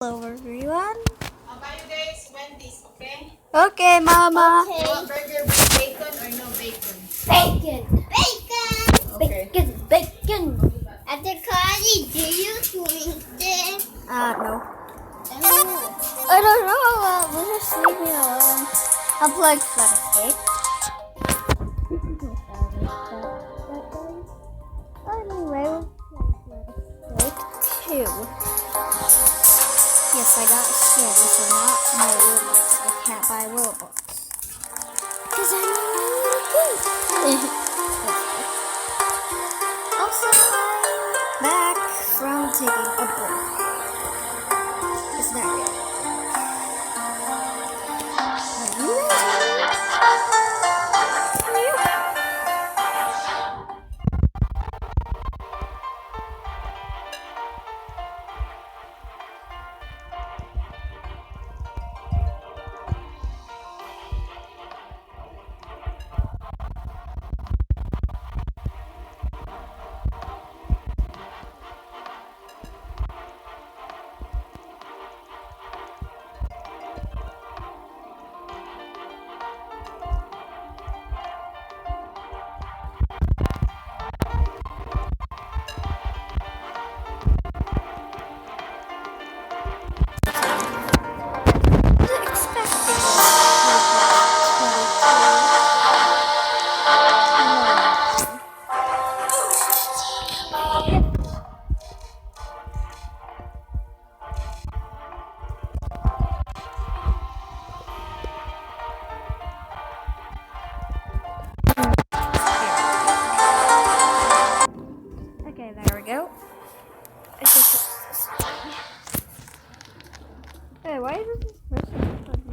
Hello everyone. I'll buy you guys Wendy's, okay? Okay, Mama. You want burger with bacon or no bacon? Bacon. Bacon. Okay. Bacon. Bacon. At the college, do you drink this? No. Oh. I don't know. Just leave me alone. I'll play Flat Escape. Anyway, we'll play Flat Escape 2. Yes, I got skins, so not my Robux. I can't buy Robux. Because I'm not Also, I'm back from taking a break. It's not real. Okay, there we go. Hey, why is this person funny?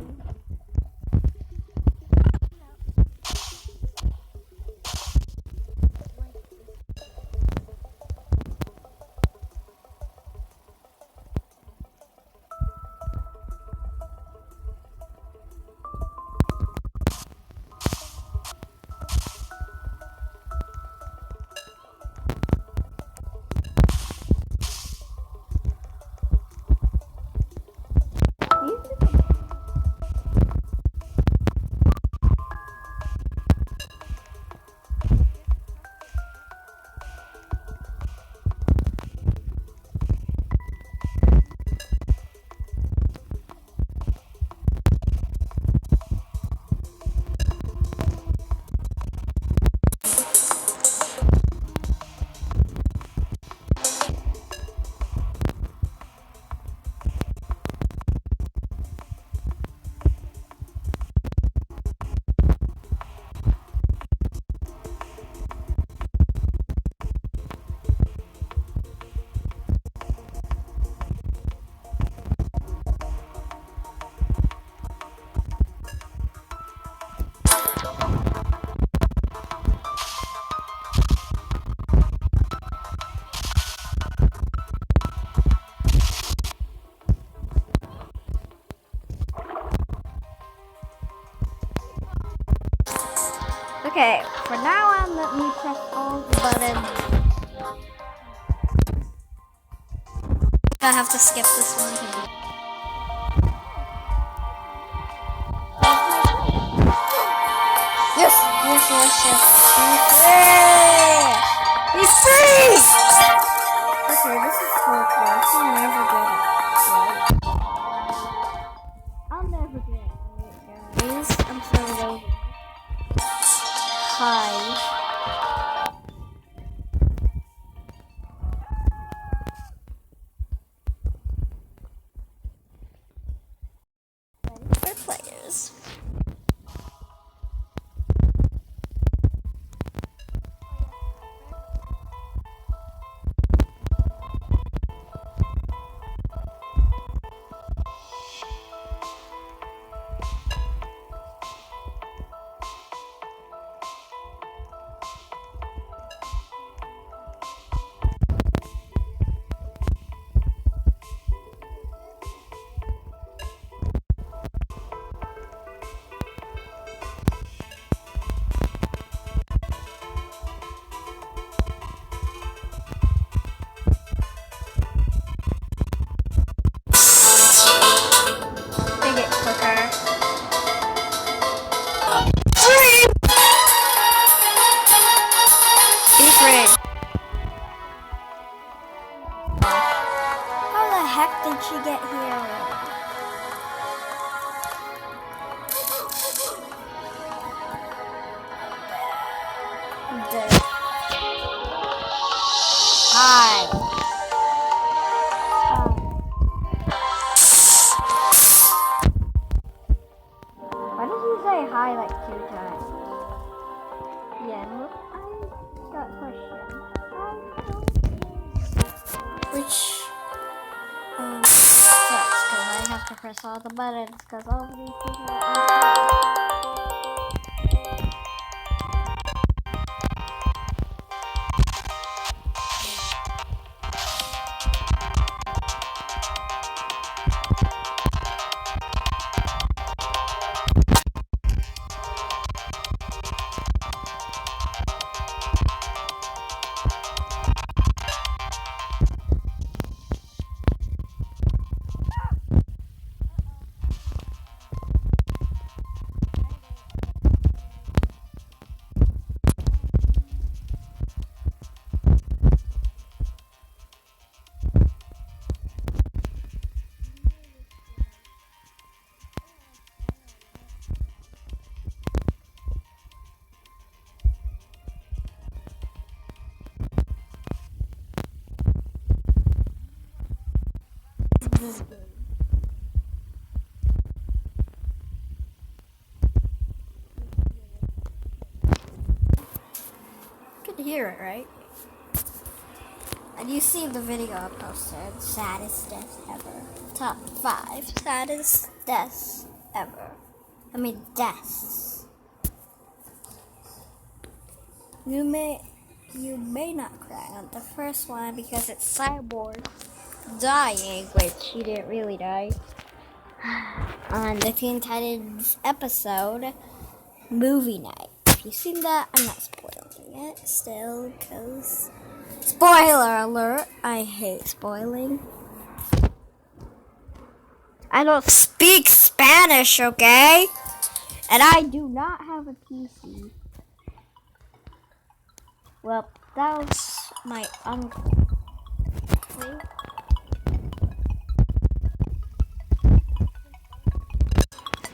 Okay, for now on, let me press all the buttons. I have to skip this one. Yes, yes, yes, yes. Be free! Okay, this is so close. I'll never get it right. I'll never get it right, guys. I'm so low. Hi. For players. did she get here? Dead. Hi. Why did you say hi like 2 times? Yeah, look, I got a question. Which sucks because I have to press all the buttons because all of these people are this game. You could hear it, right? And you see the video I posted, saddest death ever. Top 5 saddest deaths ever. I mean deaths. You may not cry on the first one because it's Cyborg dying, which he didn't really die. On the Teen Titans episode, Movie Night. If you've seen that, I'm not spoiling it still, because spoiler alert, I hate spoiling. I don't speak Spanish, okay? And I do not have a PC. Well, that was my uncle.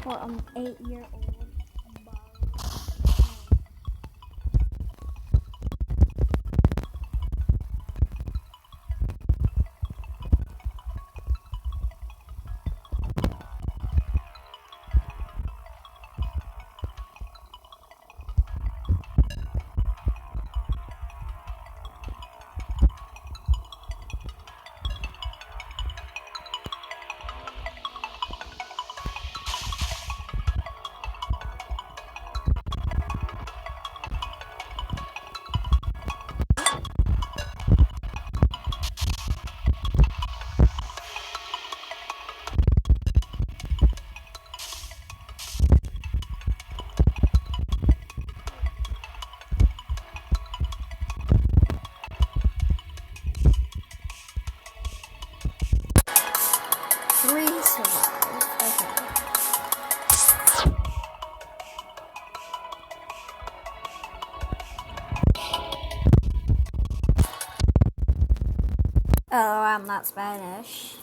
Well, I'm 8-year-old. Oh, I'm not Spanish.